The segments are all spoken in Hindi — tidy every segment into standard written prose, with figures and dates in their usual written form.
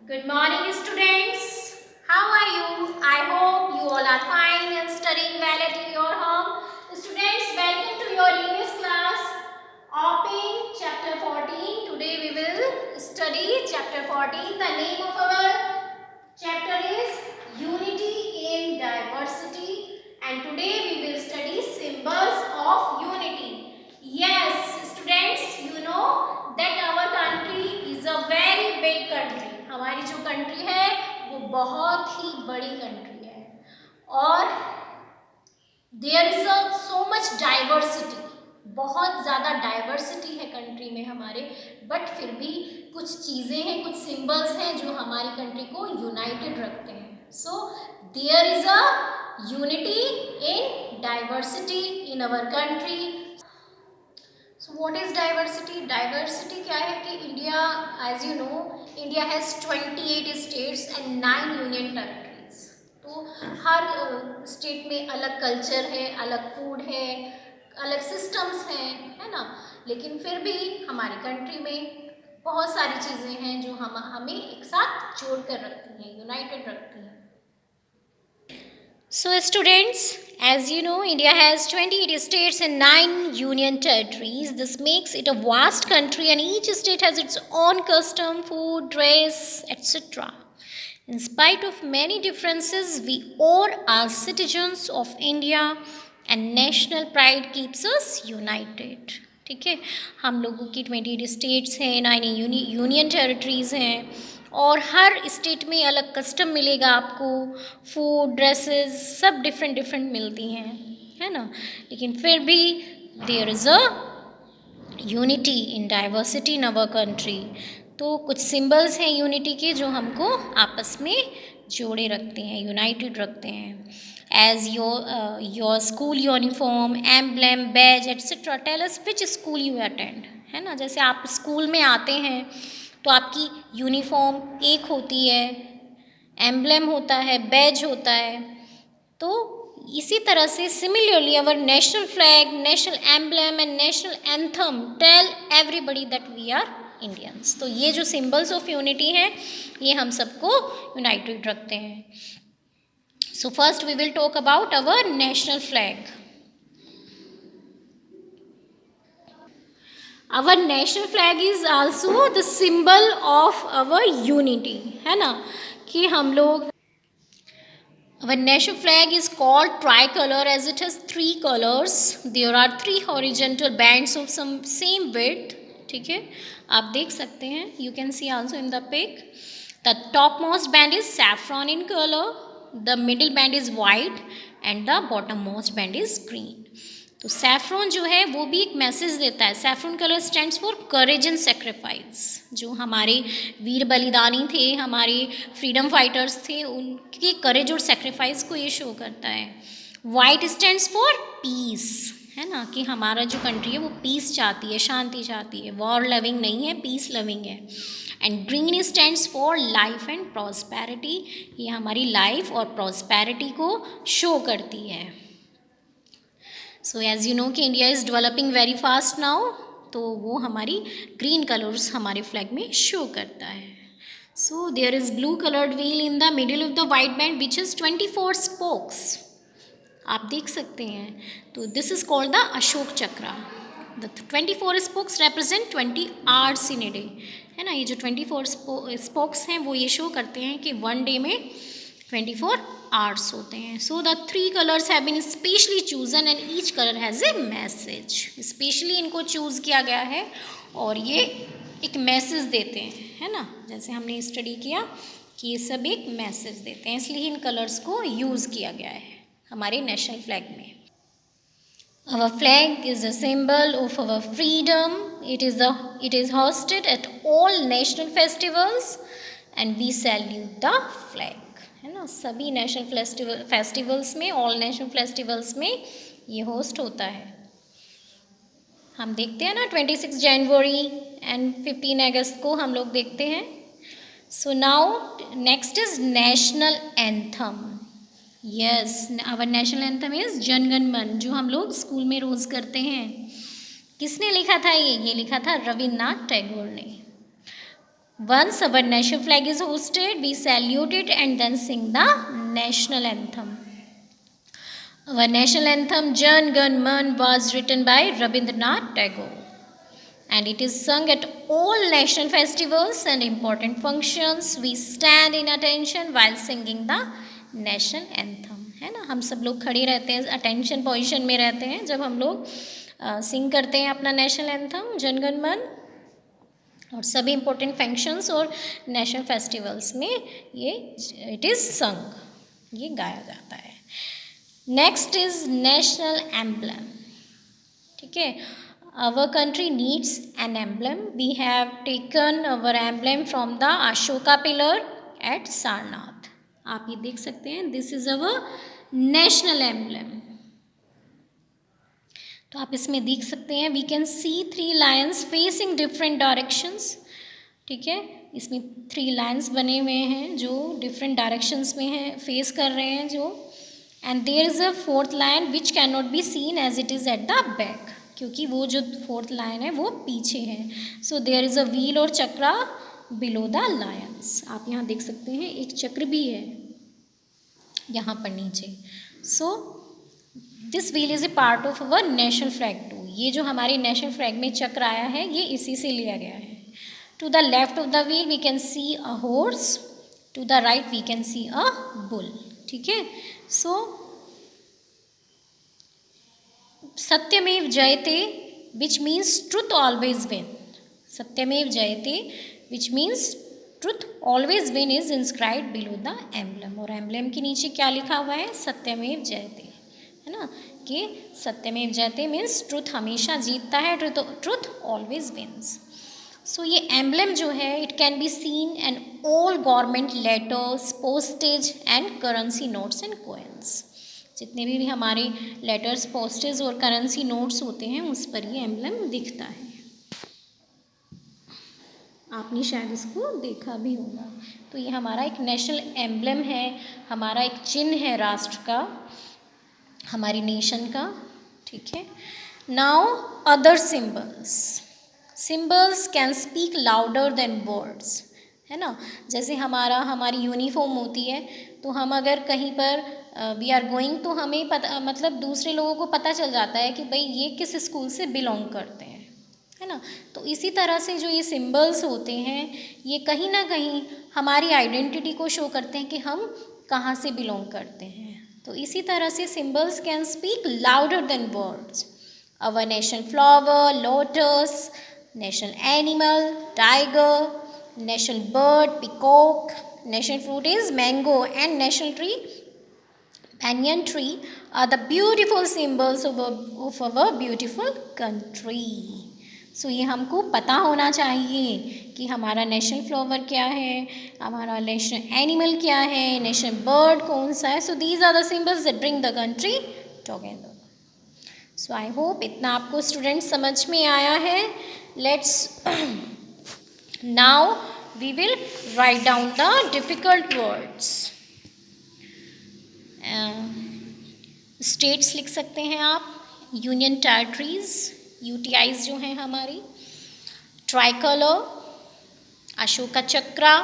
Good morning, students. How are you? I hope you all are fine and studying well at your home. Students, welcome to your English class. Open chapter 14. Today we will study chapter 14. The name of our chapter is Unity in Diversity. And today we will study symbols of unity. Yes, students, you know that our country is a very big country. हमारी जो कंट्री है वो बहुत ही बड़ी कंट्री है और there is so much diversity, बहुत ज़्यादा डाइवर्सिटी है कंट्री में हमारे। बट फिर भी कुछ चीज़ें हैं, कुछ सिंबल्स हैं जो हमारी कंट्री को यूनाइटेड रखते हैं। So there is a unity in diversity in our country. So what is diversity? Diversity क्या है कि India, as you know, India has 28 states and 9 union territories. तो हर स्टेट में अलग कल्चर है, अलग फूड है, अलग सिस्टम्स हैं, है ना। लेकिन फिर भी हमारी कंट्री में बहुत सारी चीज़ें हैं जो हमें एक साथ जोड़ कर रखती हैं, यूनाइटेड रखती हैं। So students, as you know, India has 28 states and 9 union territories. This makes it a vast country and each state has its own custom, food, dress, etc. In spite of many differences, we all are citizens of India and national pride keeps us united. ठीक है, हम लोगों की 28 स्टेट्स हैं, 9 यूनियन टेरिटरीज़ हैं और हर स्टेट में अलग कस्टम मिलेगा आपको, फूड, ड्रेसेस सब डिफरेंट डिफरेंट मिलती हैं, है ना। लेकिन फिर भी there is a unity in diversity in our country. तो कुछ सिंबल्स हैं यूनिटी के जो हमको आपस में जोड़े रखते हैं, यूनाइटेड रखते हैं। As your school uniform, emblem, badge etcetera tell us which school you attend, है ना। जैसे आप स्कूल में आते हैं तो आपकी यूनिफॉर्म एक होती है, एम्ब्लेम होता है, बैज होता है। तो इसी तरह से similarly our national flag, national emblem and national anthem tell everybody that we are Indians. तो ये जो सिंबल्स ऑफ यूनिटी हैं ये हम सबको यूनाइटेड रखते हैं। So first we will talk about our national flag. Our national flag is also the symbol of our unity, है ना। कि हम लोग, our national flag is called tricolor as it has 3 colors. There are 3 horizontal bands of some same width. ठीक है, आप देख सकते हैं, you can see also in the pic. The topmost band is saffron in color, the middle band is white and the bottommost band is green. तो सैफ्रॉन जो है वो भी एक मैसेज देता है। Saffron colour stands for courage and sacrifice. जो हमारे वीर बलिदानी थे, हमारे फ्रीडम फाइटर्स थे, उनके करेज और सेक्रीफाइस को ये शो करता है। वाइट स्टैंड्स फॉर पीस, है ना, कि हमारा जो कंट्री है वो पीस चाहती है, शांति चाहती है, वॉर लविंग नहीं है, पीस लविंग है। And green stands for life and prosperity, ये हमारी लाइफ और प्रॉस्पेरिटी को शो करती है। सो एज़ यू नो कि India is developing very fast now, तो वो हमारी ग्रीन कलर्स हमारे फ्लैग में शो करता है। So there is blue coloured wheel in the middle of the white band which is 24 spokes, आप देख सकते हैं। तो this is called the Ashok chakra. The 24 spokes represent 20 hours in a day, है ना। ये जो 24 स्पोक्स हैं वो ये शो करते हैं कि वन डे में 24 आवर्स होते हैं। So the 3 colours have been specially chosen and each colour has a message. Specially इनको चूज़ किया गया है और ये एक मैसेज देते हैं, है ना। जैसे हमने स्टडी किया कि ये सब एक मैसेज देते हैं, इसलिए इन कलर्स को यूज़ किया गया है हमारे नेशनल फ्लैग में। Our flag is a symbol of our freedom. It is hosted at all national festivals and we salute the flag, है ना। सभी नेशनल फेस्टिवल्स में, ऑल नेशनल फेस्टिवल्स में ये होस्ट होता है। हम देखते हैं ना 26 जनवरी एंड 15 अगस्त को हम लोग देखते हैं। So now next is national anthem. Yes, our national anthem is Jana Gana मन, जो हम लोग स्कूल में रोज़ करते हैं। किसने लिखा था ये लिखा था रविन्द्रनाथ टैगोर ने। Once our national flag is hoisted, we salute it and then sing the national anthem. Our national anthem, Jan Gan Man, was written by Rabindranath Tagore. And it is sung at all national festivals and important functions. We stand in attention while singing the national anthem. है ना, हम सब लोग खड़े रहते हैं, अटेंशन पोजीशन में रहते हैं जब हम लोग सिंग करते हैं अपना नेशनल एंथम जनगण मन, और सभी इम्पोर्टेंट फंक्शंस और नेशनल फेस्टिवल्स में ये इट इज़ संग, ये गाया जाता है. Next is national emblem. ठीक है, our country needs an emblem. We have taken our emblem from the Ashoka pillar at Sarnath. आप ये देख सकते हैं, this is our national emblem. तो आप इसमें देख सकते हैं, we can see 3 lions facing different directions. ठीक है, इसमें 3 lions बने हुए हैं जो different directions में हैं, face कर रहे हैं जो, and there is a 4th lion which cannot be seen as it is at the back. क्योंकि वो जो 4th लाइन है वो पीछे है. So there is a wheel और चक्रा बिलो द लायंस. आप यहाँ देख सकते हैं एक चक्र भी है यहाँ पर नीचे. So this wheel is a part of our national flag too. ये जो हमारे नेशनल फ्लैग में चक्र आया है ये इसी से लिया गया है. To the left of the wheel we can see a horse, to the right we can see a bull. ठीक है, so Satyameva Jayate which means truth always win. Satyameva Jayate which means truth always win is inscribed below the emblem. और एम्ब्लम के नीचे क्या लिखा हुआ है, सत्यमेव जयते, है ना, कि सत्यमेव जयते मीन्स ट्रुथ हमेशा जीतता है, ट्रुथ ऑलवेज विन्स. सो ये एम्ब्लम जो है it can be seen an all government letters, postage and currency notes and coins. जितने भी हमारे लेटर्स, पोस्टेज और करेंसी नोट्स होते हैं उस पर ये एम्ब्लम दिखता है. आपने शायद इसको देखा भी होगा. तो ये हमारा एक नेशनल एम्ब्लम है, हमारा एक चिन्ह है राष्ट्र का, हमारी नेशन का. ठीक है, now other symbols. Symbols can speak louder than words, है ना. जैसे हमारी यूनिफॉर्म होती है, तो हम अगर कहीं पर वी आर गोइंग, तो हमें पता, मतलब दूसरे लोगों को पता चल जाता है कि भाई ये किस स्कूल से बिलोंग करते हैं, है ना. तो इसी तरह से जो ये सिंबल्स होते हैं ये कहीं ना कहीं हमारी आइडेंटिटी को शो करते हैं कि हम कहाँ से बिलोंग करते हैं. तो इसी तरह से symbols can speak louder than words. Our national flower lotus, national animal tiger, national bird peacock, national fruit is mango, and national tree banyan tree are the beautiful symbols of our beautiful country. So ये हमको पता होना चाहिए कि हमारा नेशनल फ्लावर क्या है, हमारा नेशनल एनिमल क्या है, नेशनल बर्ड कौन सा है. So these are the symbols that bring the country together. So I hope इतना आपको स्टूडेंट समझ में आया है. Let's now we will write down the difficult words. States लिख सकते हैं आप, यूनियन टेरिटरीज, यूटीआईज जो हैं हमारी, tricolour, Ashoka chakra,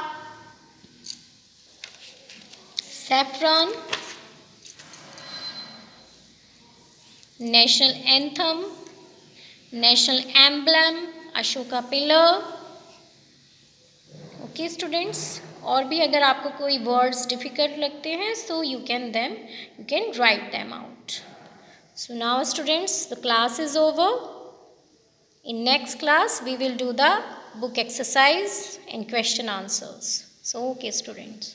saffron, national anthem, national emblem, Ashoka pillar. Okay students, और भी अगर आपको कोई वर्ड्स डिफ़िकल्ट लगते हैं so you can write them out. So now students the class is over. In next class we will do the book exercise and question answers. So okay students.